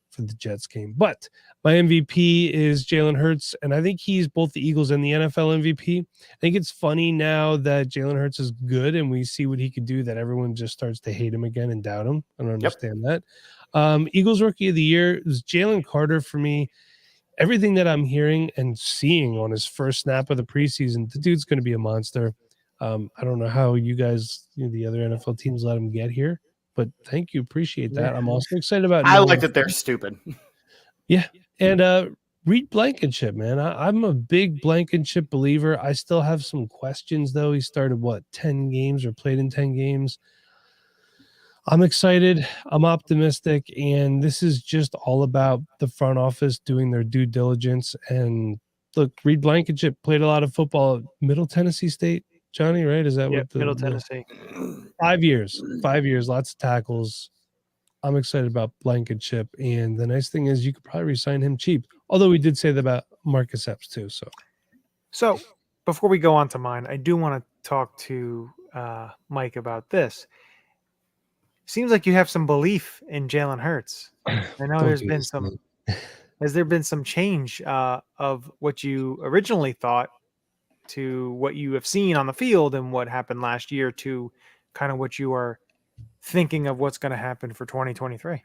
for the Jets game. But my MVP is Jalen Hurts, and I think he's both the Eagles and the NFL MVP. I think it's funny now that Jalen Hurts is good and we see what he could do that everyone just starts to hate him again and doubt him. I don't understand that. Eagles Rookie of the Year is Jalen Carter for me. Everything that I'm hearing and seeing on his first snap of the preseason, the dude's going to be a monster. I don't know how you guys, the other NFL teams, let him get here, but thank you. Appreciate that. I'm also excited about. I like that they're stupid. Yeah. And Reed Blankenship, man. I'm a big Blankenship believer. I still have some questions, though. He started, 10 games or played in 10 games. I'm excited. I'm optimistic. And this is just all about the front office doing their due diligence. And look, Reed Blankenship played a lot of football at Middle Tennessee State, Johnny, right? Is that what Middle Tennessee? 5 years, lots of tackles. I'm excited about Blankenship. And the nice thing is you could probably re-sign him cheap. Although we did say that about Marcus Epps too. So before we go on to mine, I do want to talk to Mike about this. Seems like you have some belief in Jalen Hurts. I know there's been some. Has there been some change of what you originally thought to what you have seen on the field and what happened last year to kind of what you are thinking of what's going to happen for 2023?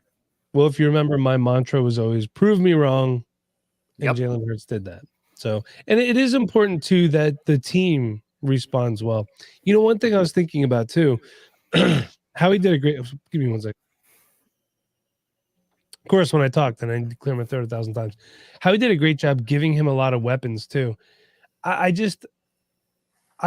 Well, if you remember, my mantra was always prove me wrong, and Jalen Hurts did that. So, and it is important too that the team responds well. One thing I was thinking about too. Howie did a great. Give me 1 second. Of course, when I talked, and I clear my throat 1,000 times, Howie did a great job giving him a lot of weapons too. I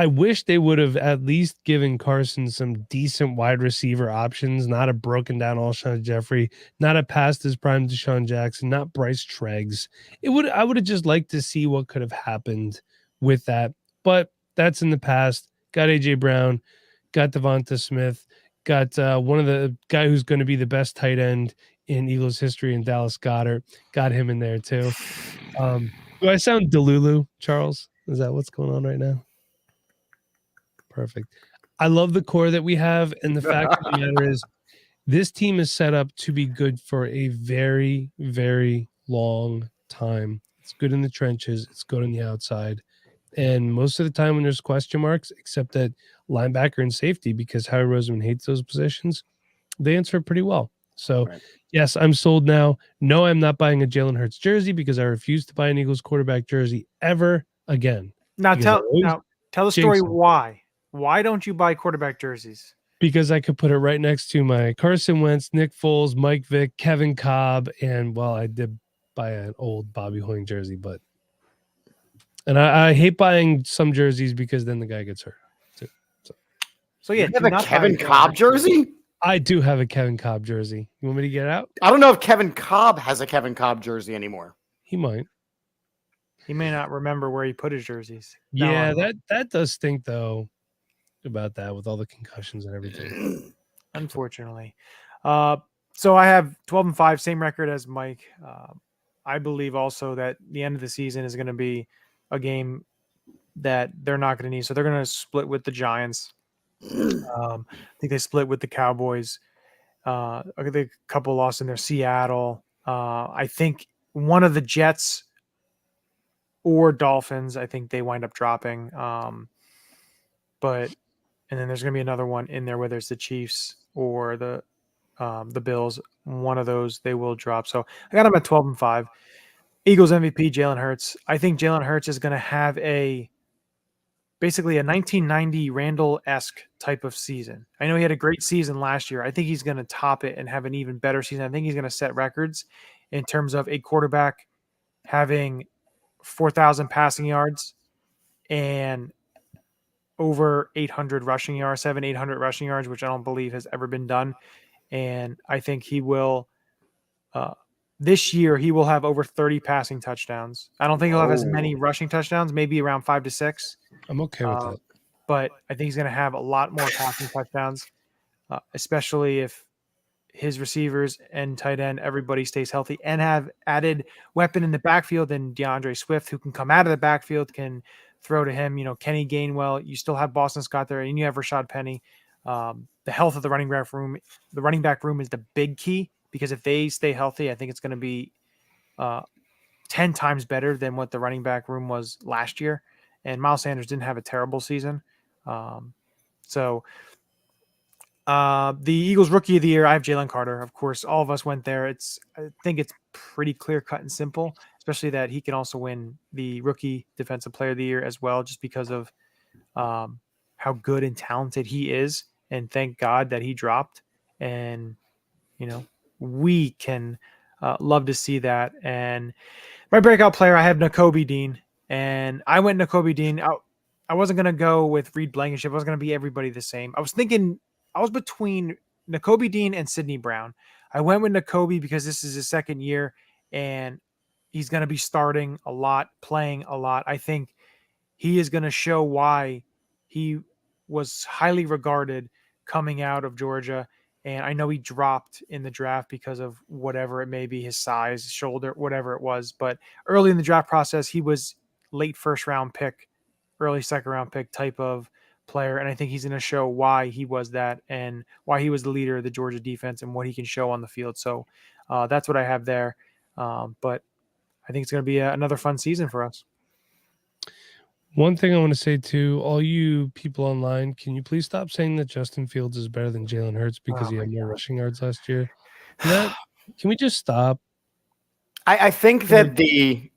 wish they would have at least given Carson some decent wide receiver options, not a broken down Alshon Jeffrey, not a past his prime Deshaun Jackson, not Bryce Treggs. I would have just liked to see what could have happened with that, but that's in the past. Got AJ Brown. got Devonta Smith, got one of the guy who's going to be the best tight end in Eagles history in Dallas Goedert. Got him in there too. Do I sound Delulu, Charles? Is that what's going on right now? Perfect. I love the core that we have, and the fact of the matter is this team is set up to be good for a very, very long time. It's good in the trenches. It's good on the outside. And most of the time when there's question marks, except at linebacker and safety, because Howie Roseman hates those positions, they answer pretty well. So, yes, I'm sold now. No, I'm not buying a Jalen Hurts jersey because I refuse to buy an Eagles quarterback jersey ever again. Now tell the story jinx 'em. why. Why don't you buy quarterback jerseys? Because I could put it right next to my Carson Wentz, Nick Foles, Mike Vick, Kevin Cobb, and well, I did buy an old Bobby Hoying jersey, and I hate buying some jerseys because then the guy gets hurt too. So yeah, You have a Kevin Cobb jersey? I do have a Kevin Cobb jersey. You want me to get out? I don't know if Kevin Cobb has a Kevin Cobb jersey anymore. He might. He may not remember where he put his jerseys. Yeah, that does stink though about that with all the concussions and everything. Unfortunately. So I have 12-5, same record as Mike. I believe also that the end of the season is going to be a game that they're not going to need. So they're going to split with the Giants. I think they split with the Cowboys. I think a couple lost in their Seattle. I think one of the Jets or Dolphins, I think they wind up dropping. And then there's going to be another one in there, whether it's the Chiefs or the Bills. One of those they will drop. So I got them at 12-5. Eagles MVP Jalen Hurts. I think Jalen Hurts is going to have basically a 1990 Randall-esque type of season. I know he had a great season last year. I think he's going to top it and have an even better season. I think he's going to set records in terms of a quarterback having 4,000 passing yards and over 800 rushing yards, 800 rushing yards, which I don't believe has ever been done. And I think he will, this year, he will have over 30 passing touchdowns. I don't think he'll have as many rushing touchdowns, maybe around 5 to 6. I'm okay with that. But I think he's going to have a lot more passing touchdowns, especially if his receivers and tight end, everybody stays healthy, and have added weapon in the backfield and DeAndre Swift, who can come out of the backfield, can throw to him. Kenny Gainwell, you still have Boston Scott there, and you have Rashad Penny. The health of the running back room is the big key, because if they stay healthy, I think it's going to be 10 times better than what the running back room was last year. And Miles Sanders didn't have a terrible season. The Eagles Rookie of the Year, I have Jalen Carter. Of course, all of us went there. I think it's pretty clear cut and simple, especially that he can also win the Rookie Defensive Player of the Year as well, just because of how good and talented he is. And thank God that he dropped. And, we can love to see that. And my breakout player, I have Nakobe Dean. And I went Nakobe Dean. I wasn't going to go with Reed Blankenship. I was going to be everybody the same. I was between Nakobe Dean and Sidney Brown. I went with Nakobe because this is his second year, and he's going to be starting a lot, playing a lot. I think he is going to show why he was highly regarded coming out of Georgia. And I know he dropped in the draft because of whatever it may be, his size, shoulder, whatever it was. But early in the draft process, he was late first round pick, early second round pick type of player. And I think he's going to show why he was that and why he was the leader of the Georgia defense and what he can show on the field. So that's what I have there. But I think it's going to be another fun season for us. One thing I want to say to all you people online, can you please stop saying that Justin Fields is better than Jalen Hurts because he had more rushing yards last year? Can we just stop? I think that the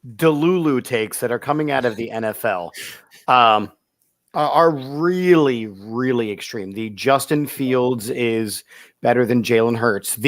Delulu takes that are coming out of the NFL are really, really extreme. The Justin Fields is better than Jalen Hurts.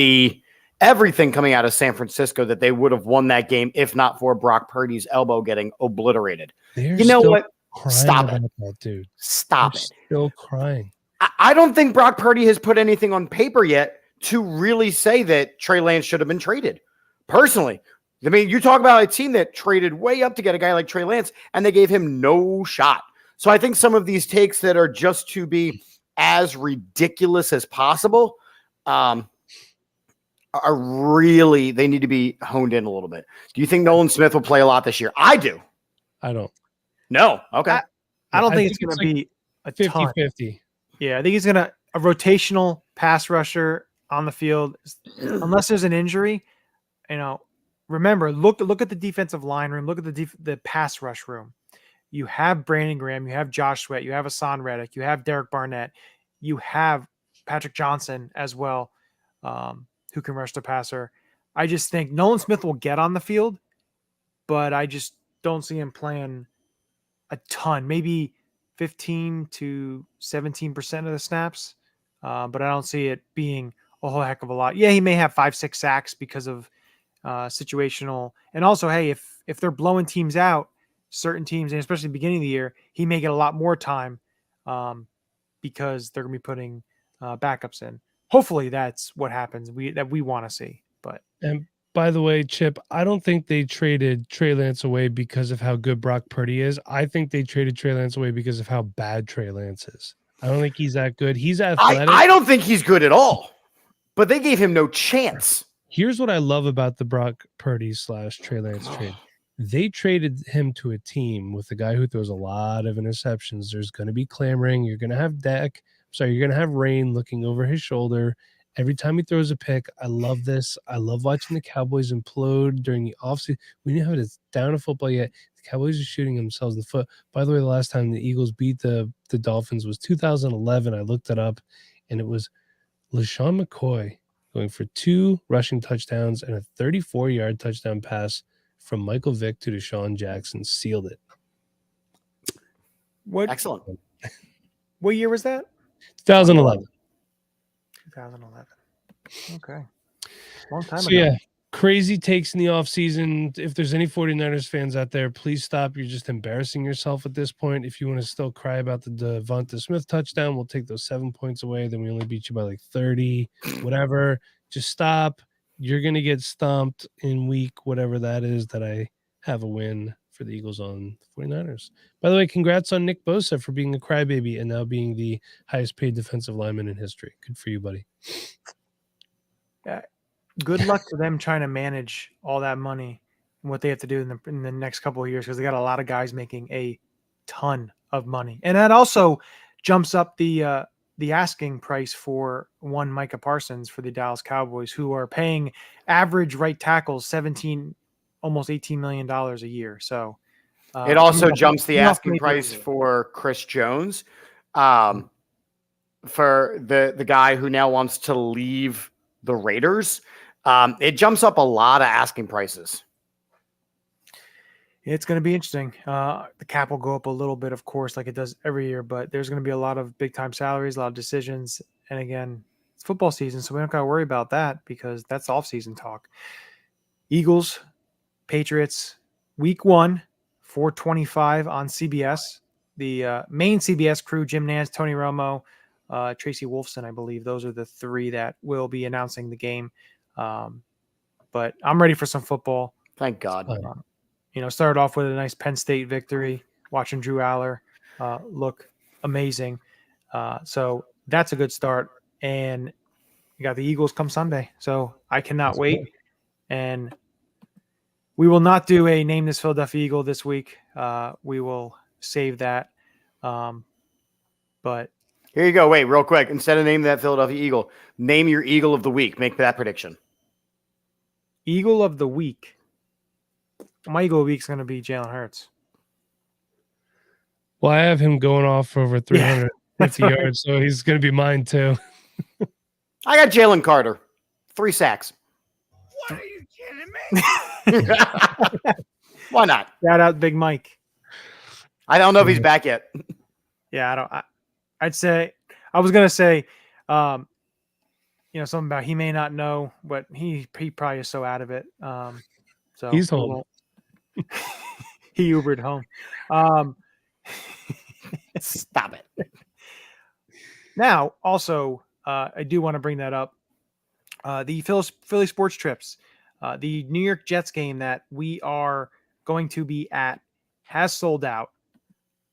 Everything coming out of San Francisco that they would have won that game if not for Brock Purdy's elbow getting obliterated. You know what? Stop it. That, dude. Stop They're it. Still crying. I don't think Brock Purdy has put anything on paper yet to really say that Trey Lance should have been traded. Personally, I mean, you talk about a team that traded way up to get a guy like Trey Lance, and they gave him no shot. So I think some of these takes that are just to be as ridiculous as possible are really, they need to be honed in a little bit. Do you think Nolan Smith will play a lot this year? I do. I don't. No. Okay. I don't think it's going to be a 50-50. Yeah, I think he's going to a rotational pass rusher on the field unless there's an injury. Remember, look at the defensive line room. Look at the pass rush room. You have Brandon Graham, you have Josh Sweat, you have Hassan Reddick, you have Derek Barnett, you have Patrick Johnson as well, who can rush the passer. I just think Nolan Smith will get on the field, but I just don't see him playing a ton, maybe 15 to 17% of the snaps. But I don't see it being a whole heck of a lot. Yeah, he may have 5-6 sacks because of situational. And also, hey, if they're blowing teams out, certain teams, and especially the beginning of the year, he may get a lot more time because they're going to be putting backups in. Hopefully that's what happens that we want to see. And by the way, Chip, I don't think they traded Trey Lance away because of how good Brock Purdy is. I think they traded Trey Lance away because of how bad Trey Lance is. I don't think he's that good. He's athletic. I don't think he's good at all, but they gave him no chance. Here's what I love about the Brock Purdy / Trey Lance trade. They traded him to a team with a guy who throws a lot of interceptions. There's going to be clamoring. You're going to have you're going to have Rain looking over his shoulder every time he throws a pick. I love this. I love watching the Cowboys implode during the offseason. We didn't have it down to football yet. The Cowboys are shooting themselves in the foot. By the way, the last time the Eagles beat the Dolphins was 2011. I looked it up, and it was LaShawn McCoy going for 2 rushing touchdowns and a 34-yard touchdown pass from Michael Vick to Deshaun Jackson. Sealed it. Excellent. What year was that? 2011. 2011. Okay. Long time So ago. yeah, crazy takes in the offseason. If there's any 49ers fans out there, please stop. You're just embarrassing yourself at this point. If you want to still cry about the Devonta Smith touchdown, we'll take those 7 points away. Then we only beat you by like 30, whatever. Just stop. You're going to get stomped in week, whatever that is, that I have a win for the Eagles on the 49ers. By the way, congrats on Nick Bosa for being a crybaby and now being the highest paid defensive lineman in history. Good for you, buddy. Yeah. Good luck to them trying to manage all that money and what they have to do in the next couple of years, because they got a lot of guys making a ton of money. And that also jumps up the asking price for one Micah Parsons for the Dallas Cowboys, who are paying average right tackles $17, almost $18 million a year. So it also jumps the asking price for Chris Jones, for the guy who now wants to leave the Raiders. It jumps up a lot of asking prices. It's going to be interesting. The cap will go up a little bit, of course, like it does every year, but there's going to be a lot of big-time salaries, a lot of decisions. And again, it's football season, so we don't got to worry about that because that's off-season talk. Eagles, Patriots, week 1, 4:25 on CBS. The main CBS crew, Jim Nantz, Tony Romo, Tracy Wolfson, I believe. Those are the 3 that will be announcing the game. But I'm ready for some football. Thank God. Started off with a nice Penn State victory, watching Drew Aller look amazing. So that's a good start. And you got the Eagles come Sunday. So I cannot wait. Good. And we will not do a Name This Philadelphia Eagle this week. We will save that. But here you go. Wait, real quick. Instead of naming that Philadelphia Eagle, name your Eagle of the week. Make that prediction. Eagle of the week. My Eagle of the week is going to be Jalen Hurts. Well, I have him going off for over 350 yards, so he's going to be mine too. I got Jalen Carter, 3 sacks. What are you kidding me? Why not? Shout out Big Mike. I don't know if he's back yet. Yeah, I'd say I was gonna say, something about he may not know, but he probably is so out of it. So he's home. He Ubered home. Stop it. Now, also, I do want to bring that up. The Philly sports trips, the New York Jets game that we are going to be at has sold out.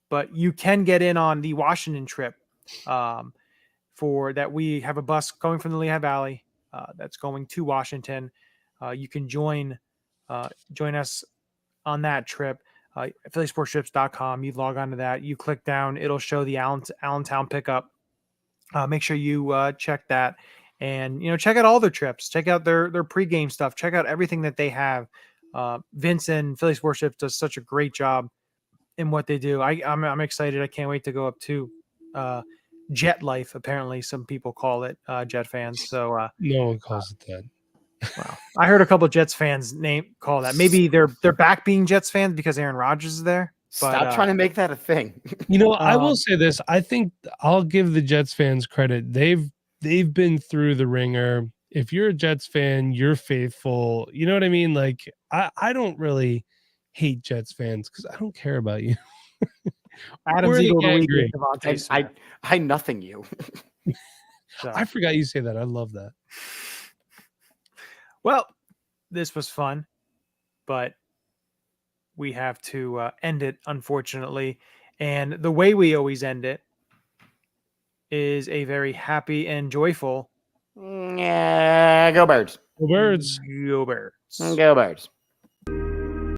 but you can get in on the Washington trip. For that, we have a bus going from the Lehigh Valley that's going to Washington. You can join us on that trip. PhillySportsTrips.com. You log on to that. You click down. It'll show the Allentown pickup. Make sure you check that, and check out all their trips. Check out their pregame stuff. Check out everything that they have. Vince and Philly Sports Trips does such a great job in what they do. I'm excited. I can't wait to go up to Jet Life. Apparently, some people call it Jet fans. So no one calls it that. Wow, I heard a couple of Jets fans call that. Maybe they're back being Jets fans because Aaron Rodgers is there. But, Stop trying to make that a thing. I will say this. I think I'll give the Jets fans credit. They've been through the ringer. If you're a Jets fan, you're faithful. You know what I mean? Like I don't really hate Jets fans because I don't care about you. Adam's Eagle angry. I nothing you. So. I forgot you say that. I love that. Well, this was fun, but we have to end it, unfortunately. And the way we always end it is a very happy and joyful. Yeah, go Birds. Go Birds. Go Birds. Go Birds.